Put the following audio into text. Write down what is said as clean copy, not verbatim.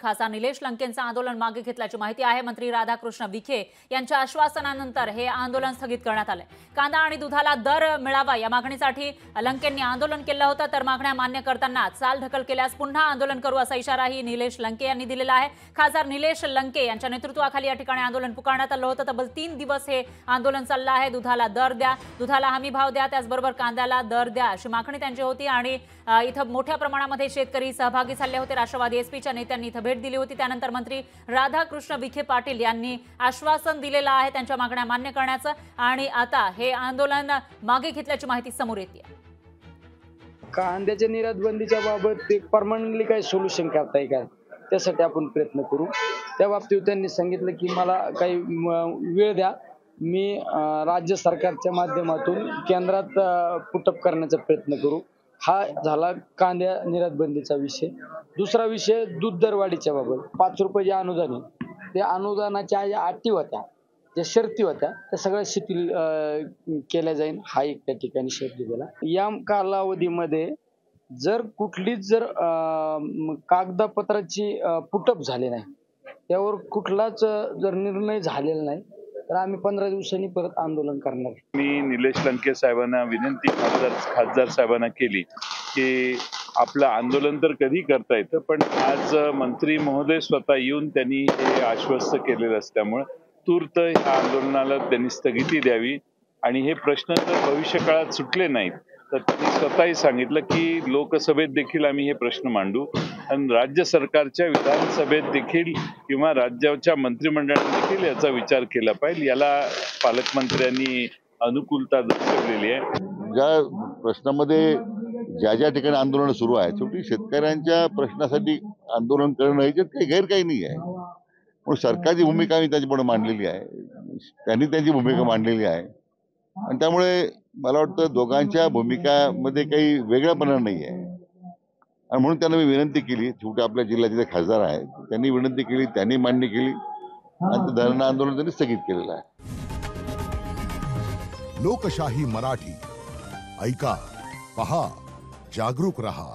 खासदार निलेश लंकेंचं आंदोलन मागे घेतल्याची माहिती आहे। मंत्री राधाकृष्ण विखे यांच्या आश्वासनानंतर हे आंदोलन स्थगित करण्यात आले। कांदा आणि दुधाला दर मिळावा या मागणीसाठी लंकेंनी आंदोलन केलं होतं, तर मागण्या मान्य करताना चालढकल केल्यास पुन्हा आंदोलन करू असा इशाराही निलेश लंके यांनी दिलेला आहे। खासदार निलेश लंके यांच्या नेतृत्वाखाली या ठिकाणी आंदोलन पुकारण्यात आलं होतं। तब्बल 3 दिवस हे आंदोलन चाललं आहे। दुधाला दर द्या, दुधाला हमी भाव द्या, त्याचबरोबर कांद्याला दर द्या अशी मागणी त्यांची होती। आणि इथं मोठ्या प्रमाणामध्ये शेतकरी सहभागी झाले होते। राष्ट्रवादी एसपीच्या नेत्यांनी इथं भेट दिली होती। त्यानंतर मंत्री राधाकृष्ण विखे पाटील यांनी आश्वासन दिलेलं आहे त्यांच्या मागण्या मान्य करण्याचं, आणि आता हे आंदोलन मागे घेतल्याची माहिती समोर येते। कांद्याच्या निर्यात बंदीच्या बाबत एक परमनंटली काही सोल्युशन करता येईल का, त्यासाठी आपण प्रयत्न करू। त्या बाबतीत त्यांनी सांगितलं की मला काही वेळ द्या, मी राज्य सरकारच्या माध्यमातून केंद्रात पुटअप करण्याचा प्रयत्न करू। हा झाला कांद्या निर्यात बंदीचा विषय। दुसरा विषय दूध दरवाढीच्या बाबत 5 रुपये जे अनुदान आहे, त्या अनुदानाच्या ज्या अटी होत्या, ज्या शर्ती होत्या, त्या सगळ्या शिथिल केल्या जाईल, हा एक त्या ठिकाणी शब्द दिला। या कालावधीमध्ये जर कुठलीच जर कागदपत्राची पुटअप झाली नाही, त्यावर कुठलाच जर निर्णय झालेला नाही, तर आम्ही 15 दिवसांनी परत आंदोलन करणार। मी निलेश लंके साहेबांना विनंती खासदार साहेबांना केली की आपलं आंदोलन तर कधी करता येतं, पण आज मंत्री महोदय स्वतः येऊन त्यांनी हे आश्वस्त केलेलं असल्यामुळे तूर्त या आंदोलनाला त्यांनी स्थगिती द्यावी, आणि हे प्रश्न जर भविष्यकाळात सुटले नाहीत तर त्यांनी स्वतःही सांगितलं की लोकसभेत देखील आम्ही हे प्रश्न मांडू, आणि राज्य सरकारच्या विधानसभेत देखील किंवा राज्याच्या मंत्रिमंडळाने देखील याचा विचार केला पाहिजे। याला पालकमंत्र्यांनी अनुकूलता दर्शवलेली आहे। ज्या प्रश्नामध्ये ज्या ठिकाणी आंदोलन सुरू आहे, शेवटी शेतकऱ्यांच्या प्रश्नासाठी आंदोलन करणं याच्यात काही गैर काही नाही आहे। पण सरकारची भूमिका मी त्यांच्यापुढे मांडलेली आहे, त्यांनी त्यांची भूमिका मांडलेली आहे, आणि त्यामुळे मला वाटतं दोघांच्या भूमिकामध्ये काही वेगळापणा नाही आहे। आणि म्हणून त्यांना मी विनंती केली, शेवटी आपल्या जिल्ह्याचे जे खासदार आहेत त्यांनी विनंती केली, त्यांनी मान्य केली, आणि धरणं आंदोलन त्यांनी स्थगित केलेलं आहे। लोकशाही मराठी ऐका, पहा, जागरूक रहा।